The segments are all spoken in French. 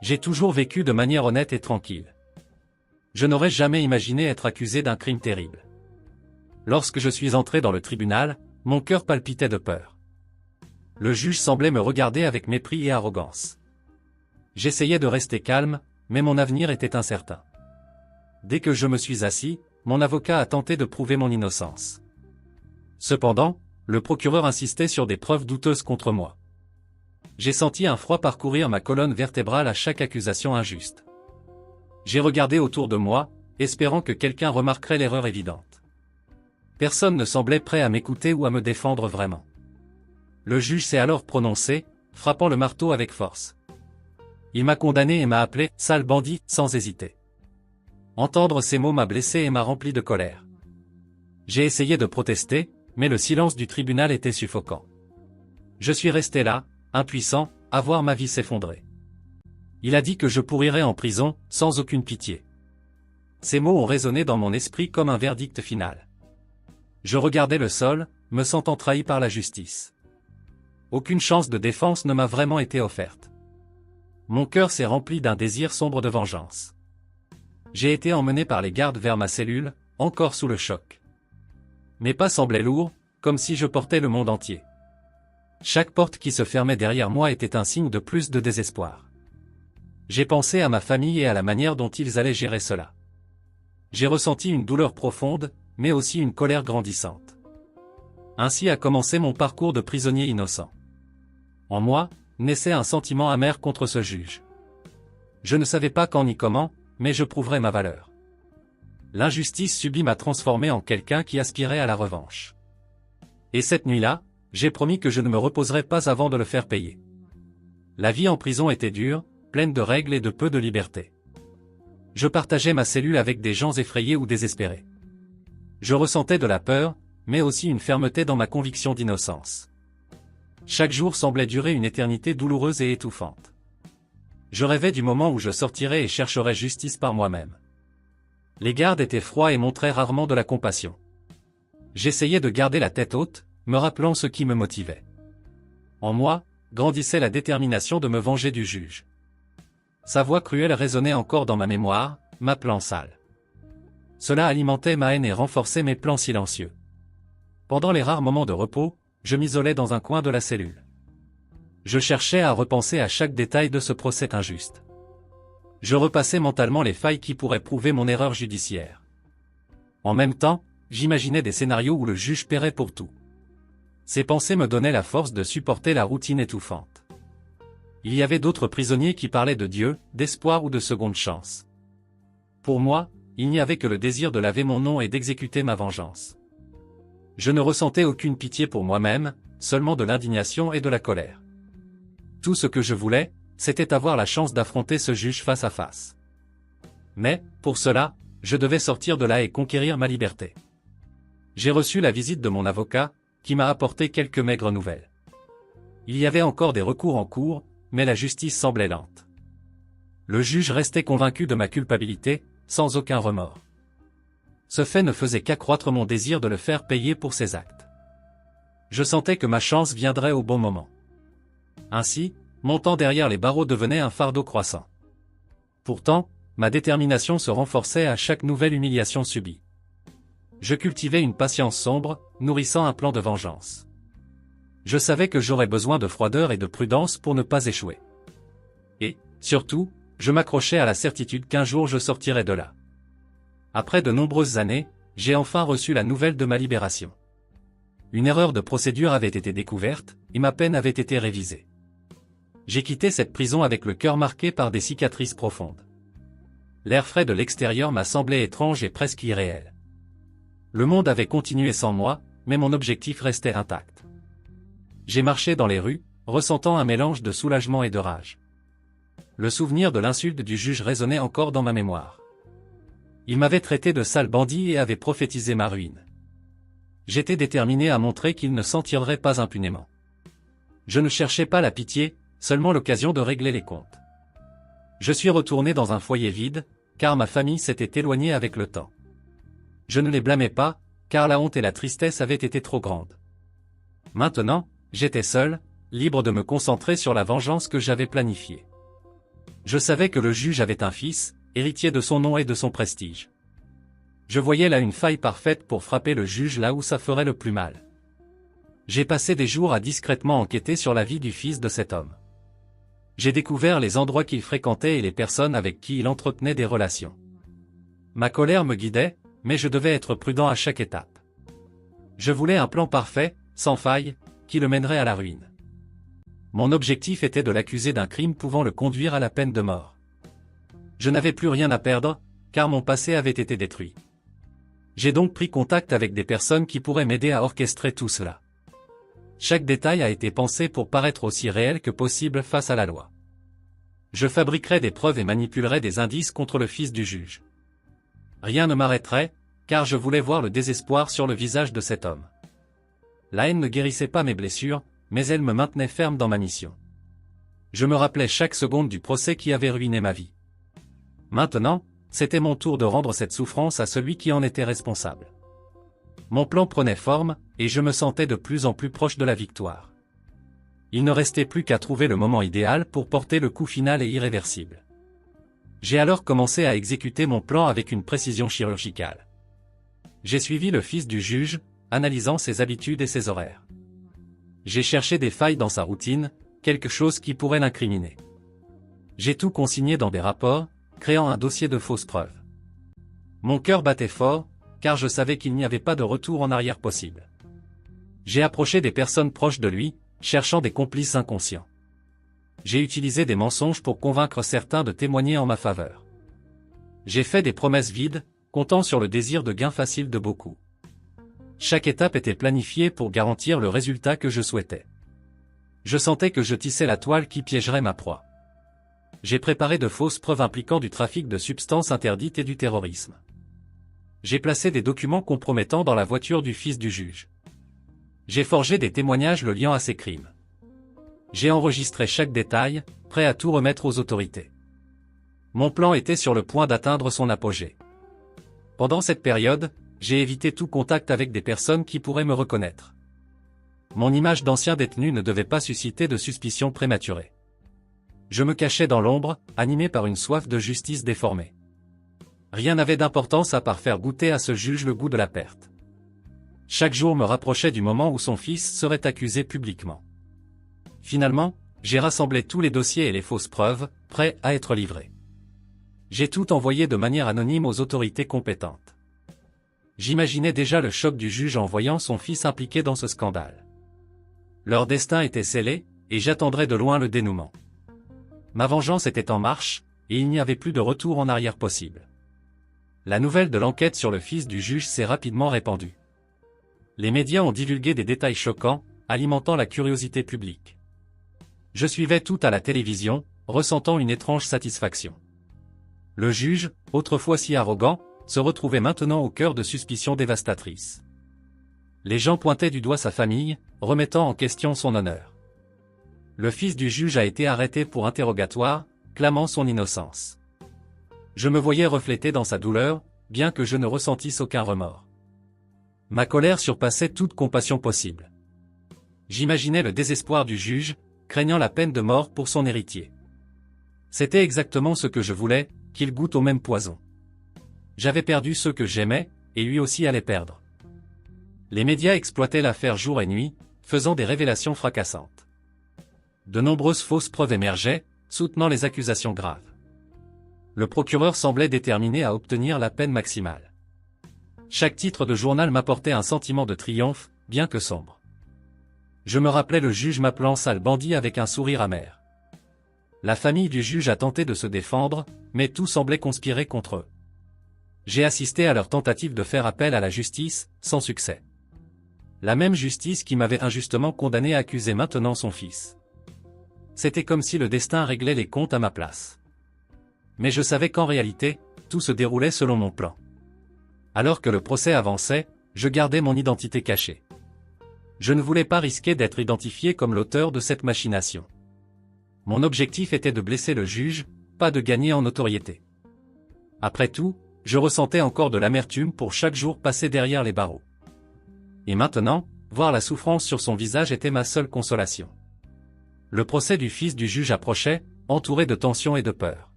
J'ai toujours vécu de manière honnête et tranquille. Je n'aurais jamais imaginé être accusé d'un crime terrible. Lorsque je suis entré dans le tribunal, mon cœur palpitait de peur. Le juge semblait me regarder avec mépris et arrogance. J'essayais de rester calme, mais mon avenir était incertain. Dès que je me suis assis, mon avocat a tenté de prouver mon innocence. Cependant, le procureur insistait sur des preuves douteuses contre moi. J'ai senti un froid parcourir ma colonne vertébrale à chaque accusation injuste. J'ai regardé autour de moi, espérant que quelqu'un remarquerait l'erreur évidente. Personne ne semblait prêt à m'écouter ou à me défendre vraiment. Le juge s'est alors prononcé, frappant le marteau avec force. Il m'a condamné et m'a appelé « sale bandit » sans hésiter. Entendre ces mots m'a blessé et m'a rempli de colère. J'ai essayé de protester, mais le silence du tribunal était suffocant. Je suis resté là, impuissant, à voir ma vie s'effondrer. Il a dit que je pourrirais en prison, sans aucune pitié. Ces mots ont résonné dans mon esprit comme un verdict final. Je regardais le sol, me sentant trahi par la justice. Aucune chance de défense ne m'a vraiment été offerte. Mon cœur s'est rempli d'un désir sombre de vengeance. J'ai été emmené par les gardes vers ma cellule, encore sous le choc. Mes pas semblaient lourds, comme si je portais le monde entier. Chaque porte qui se fermait derrière moi était un signe de plus de désespoir. J'ai pensé à ma famille et à la manière dont ils allaient gérer cela. J'ai ressenti une douleur profonde, mais aussi une colère grandissante. Ainsi a commencé mon parcours de prisonnier innocent. En moi, naissait un sentiment amer contre ce juge. Je ne savais pas quand ni comment, mais je prouverais ma valeur. L'injustice subie m'a transformé en quelqu'un qui aspirait à la revanche. Et cette nuit-là, j'ai promis que je ne me reposerais pas avant de le faire payer. La vie en prison était dure, pleine de règles et de peu de liberté. Je partageais ma cellule avec des gens effrayés ou désespérés. Je ressentais de la peur, mais aussi une fermeté dans ma conviction d'innocence. Chaque jour semblait durer une éternité douloureuse et étouffante. Je rêvais du moment où je sortirais et chercherais justice par moi-même. Les gardes étaient froids et montraient rarement de la compassion. J'essayais de garder la tête haute, me rappelant ce qui me motivait. En moi, grandissait la détermination de me venger du juge. Sa voix cruelle résonnait encore dans ma mémoire, m'appelant sale. Cela alimentait ma haine et renforçait mes plans silencieux. Pendant les rares moments de repos, je m'isolais dans un coin de la cellule. Je cherchais à repenser à chaque détail de ce procès injuste. Je repassais mentalement les failles qui pourraient prouver mon erreur judiciaire. En même temps, j'imaginais des scénarios où le juge paierait pour tout. Ces pensées me donnaient la force de supporter la routine étouffante. Il y avait d'autres prisonniers qui parlaient de Dieu, d'espoir ou de seconde chance. Pour moi, il n'y avait que le désir de laver mon nom et d'exécuter ma vengeance. Je ne ressentais aucune pitié pour moi-même, seulement de l'indignation et de la colère. Tout ce que je voulais, c'était avoir la chance d'affronter ce juge face à face. Mais, pour cela, je devais sortir de là et conquérir ma liberté. J'ai reçu la visite de mon avocat, qui m'a apporté quelques maigres nouvelles. Il y avait encore des recours en cours, mais la justice semblait lente. Le juge restait convaincu de ma culpabilité, sans aucun remords. Ce fait ne faisait qu'accroître mon désir de le faire payer pour ses actes. Je sentais que ma chance viendrait au bon moment. Ainsi, montant derrière les barreaux devenait un fardeau croissant. Pourtant, ma détermination se renforçait à chaque nouvelle humiliation subie. Je cultivais une patience sombre, nourrissant un plan de vengeance. Je savais que j'aurais besoin de froideur et de prudence pour ne pas échouer. Et, surtout, je m'accrochais à la certitude qu'un jour je sortirais de là. Après de nombreuses années, j'ai enfin reçu la nouvelle de ma libération. Une erreur de procédure avait été découverte, et ma peine avait été révisée. J'ai quitté cette prison avec le cœur marqué par des cicatrices profondes. L'air frais de l'extérieur m'a semblé étrange et presque irréel. Le monde avait continué sans moi, mais mon objectif restait intact. J'ai marché dans les rues, ressentant un mélange de soulagement et de rage. Le souvenir de l'insulte du juge résonnait encore dans ma mémoire. Il m'avait traité de sale bandit et avait prophétisé ma ruine. J'étais déterminé à montrer qu'il ne s'en tirerait pas impunément. Je ne cherchais pas la pitié, seulement l'occasion de régler les comptes. Je suis retourné dans un foyer vide, car ma famille s'était éloignée avec le temps. Je ne les blâmais pas, car la honte et la tristesse avaient été trop grandes. Maintenant, j'étais seul, libre de me concentrer sur la vengeance que j'avais planifiée. Je savais que le juge avait un fils, héritier de son nom et de son prestige. Je voyais là une faille parfaite pour frapper le juge là où ça ferait le plus mal. J'ai passé des jours à discrètement enquêter sur la vie du fils de cet homme. J'ai découvert les endroits qu'il fréquentait et les personnes avec qui il entretenait des relations. Ma colère me guidait, mais je devais être prudent à chaque étape. Je voulais un plan parfait, sans faille, qui le mènerait à la ruine. Mon objectif était de l'accuser d'un crime pouvant le conduire à la peine de mort. Je n'avais plus rien à perdre, car mon passé avait été détruit. J'ai donc pris contact avec des personnes qui pourraient m'aider à orchestrer tout cela. Chaque détail a été pensé pour paraître aussi réel que possible face à la loi. Je fabriquerai des preuves et manipulerai des indices contre le fils du juge. Rien ne m'arrêterait, car je voulais voir le désespoir sur le visage de cet homme. La haine ne guérissait pas mes blessures, mais elle me maintenait ferme dans ma mission. Je me rappelais chaque seconde du procès qui avait ruiné ma vie. Maintenant, c'était mon tour de rendre cette souffrance à celui qui en était responsable. Mon plan prenait forme, et je me sentais de plus en plus proche de la victoire. Il ne restait plus qu'à trouver le moment idéal pour porter le coup final et irréversible. J'ai alors commencé à exécuter mon plan avec une précision chirurgicale. J'ai suivi le fils du juge, analysant ses habitudes et ses horaires. J'ai cherché des failles dans sa routine, quelque chose qui pourrait l'incriminer. J'ai tout consigné dans des rapports, créant un dossier de fausses preuves. Mon cœur battait fort, car je savais qu'il n'y avait pas de retour en arrière possible. J'ai approché des personnes proches de lui, cherchant des complices inconscients. J'ai utilisé des mensonges pour convaincre certains de témoigner en ma faveur. J'ai fait des promesses vides, comptant sur le désir de gain facile de beaucoup. Chaque étape était planifiée pour garantir le résultat que je souhaitais. Je sentais que je tissais la toile qui piégerait ma proie. J'ai préparé de fausses preuves impliquant du trafic de substances interdites et du terrorisme. J'ai placé des documents compromettants dans la voiture du fils du juge. J'ai forgé des témoignages le liant à ces crimes. J'ai enregistré chaque détail, prêt à tout remettre aux autorités. Mon plan était sur le point d'atteindre son apogée. Pendant cette période, j'ai évité tout contact avec des personnes qui pourraient me reconnaître. Mon image d'ancien détenu ne devait pas susciter de suspicions prématurées. Je me cachais dans l'ombre, animé par une soif de justice déformée. Rien n'avait d'importance à part faire goûter à ce juge le goût de la perte. Chaque jour me rapprochait du moment où son fils serait accusé publiquement. Finalement, j'ai rassemblé tous les dossiers et les fausses preuves, prêts à être livrés. J'ai tout envoyé de manière anonyme aux autorités compétentes. J'imaginais déjà le choc du juge en voyant son fils impliqué dans ce scandale. Leur destin était scellé, et j'attendrais de loin le dénouement. Ma vengeance était en marche, et il n'y avait plus de retour en arrière possible. La nouvelle de l'enquête sur le fils du juge s'est rapidement répandue. Les médias ont divulgué des détails choquants, alimentant la curiosité publique. Je suivais tout à la télévision, ressentant une étrange satisfaction. Le juge, autrefois si arrogant, se retrouvait maintenant au cœur de suspicions dévastatrices. Les gens pointaient du doigt sa famille, remettant en question son honneur. Le fils du juge a été arrêté pour interrogatoire, clamant son innocence. Je me voyais reflété dans sa douleur, bien que je ne ressentisse aucun remords. Ma colère surpassait toute compassion possible. J'imaginais le désespoir du juge, craignant la peine de mort pour son héritier. C'était exactement ce que je voulais, qu'il goûte au même poison. J'avais perdu ceux que j'aimais, et lui aussi allait perdre. Les médias exploitaient l'affaire jour et nuit, faisant des révélations fracassantes. De nombreuses fausses preuves émergeaient, soutenant les accusations graves. Le procureur semblait déterminé à obtenir la peine maximale. Chaque titre de journal m'apportait un sentiment de triomphe, bien que sombre. Je me rappelais le juge m'appelant sale bandit avec un sourire amer. La famille du juge a tenté de se défendre, mais tout semblait conspirer contre eux. J'ai assisté à leur tentative de faire appel à la justice, sans succès. La même justice qui m'avait injustement condamné accusait maintenant son fils. C'était comme si le destin réglait les comptes à ma place. Mais je savais qu'en réalité, tout se déroulait selon mon plan. Alors que le procès avançait, je gardais mon identité cachée. Je ne voulais pas risquer d'être identifié comme l'auteur de cette machination. Mon objectif était de blesser le juge, pas de gagner en notoriété. Après tout, je ressentais encore de l'amertume pour chaque jour passé derrière les barreaux. Et maintenant, voir la souffrance sur son visage était ma seule consolation. Le procès du fils du juge approchait, entouré de tension et de peur.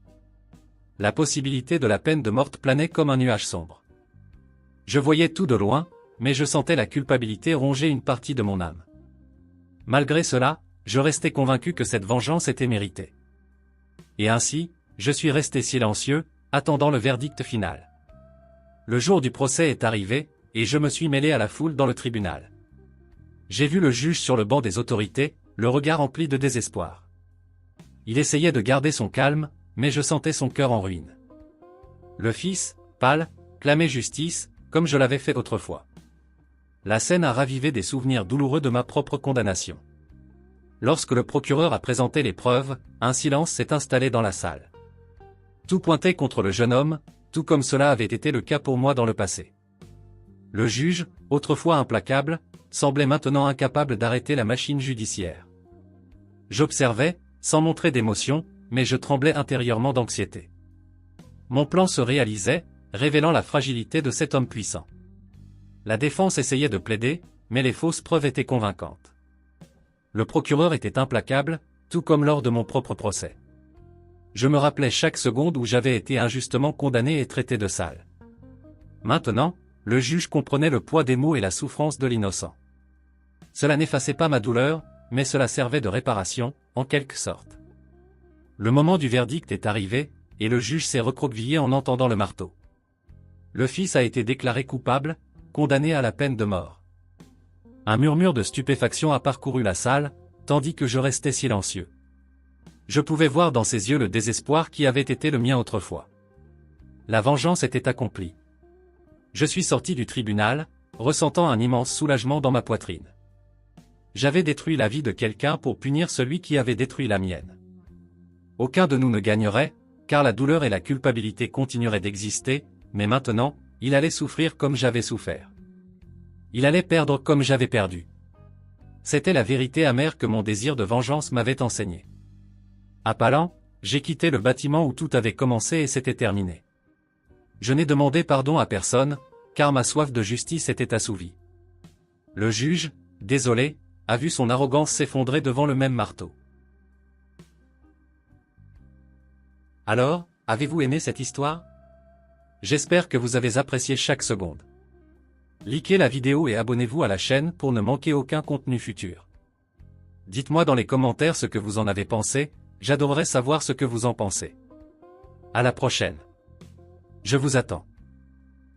La possibilité de la peine de mort planait comme un nuage sombre. Je voyais tout de loin, mais je sentais la culpabilité ronger une partie de mon âme. Malgré cela, je restais convaincu que cette vengeance était méritée. Et ainsi, je suis resté silencieux, attendant le verdict final. Le jour du procès est arrivé, et je me suis mêlé à la foule dans le tribunal. J'ai vu le juge sur le banc des autorités, le regard empli de désespoir. Il essayait de garder son calme, mais je sentais son cœur en ruine. Le fils, pâle, clamait justice, comme je l'avais fait autrefois. La scène a ravivé des souvenirs douloureux de ma propre condamnation. Lorsque le procureur a présenté les preuves, un silence s'est installé dans la salle. Tout pointait contre le jeune homme, tout comme cela avait été le cas pour moi dans le passé. Le juge, autrefois implacable, semblait maintenant incapable d'arrêter la machine judiciaire. J'observais, sans montrer d'émotion, mais je tremblais intérieurement d'anxiété. Mon plan se réalisait, révélant la fragilité de cet homme puissant. La défense essayait de plaider, mais les fausses preuves étaient convaincantes. Le procureur était implacable, tout comme lors de mon propre procès. Je me rappelais chaque seconde où j'avais été injustement condamné et traité de sale. Maintenant, le juge comprenait le poids des mots et la souffrance de l'innocent. Cela n'effaçait pas ma douleur, mais cela servait de réparation, en quelque sorte. Le moment du verdict est arrivé, et le juge s'est recroquevillé en entendant le marteau. Le fils a été déclaré coupable, condamné à la peine de mort. Un murmure de stupéfaction a parcouru la salle, tandis que je restais silencieux. Je pouvais voir dans ses yeux le désespoir qui avait été le mien autrefois. La vengeance était accomplie. Je suis sorti du tribunal, ressentant un immense soulagement dans ma poitrine. J'avais détruit la vie de quelqu'un pour punir celui qui avait détruit la mienne. Aucun de nous ne gagnerait, car la douleur et la culpabilité continueraient d'exister, mais maintenant, il allait souffrir comme j'avais souffert. Il allait perdre comme j'avais perdu. C'était la vérité amère que mon désir de vengeance m'avait enseignée. Appalant, j'ai quitté le bâtiment où tout avait commencé et s'était terminé. Je n'ai demandé pardon à personne, car ma soif de justice était assouvie. Le juge, désolé, a vu son arrogance s'effondrer devant le même marteau. Alors, avez-vous aimé cette histoire? J'espère que vous avez apprécié chaque seconde. Likez la vidéo et abonnez-vous à la chaîne pour ne manquer aucun contenu futur. Dites-moi dans les commentaires ce que vous en avez pensé, j'adorerais savoir ce que vous en pensez. À la prochaine. Je vous attends.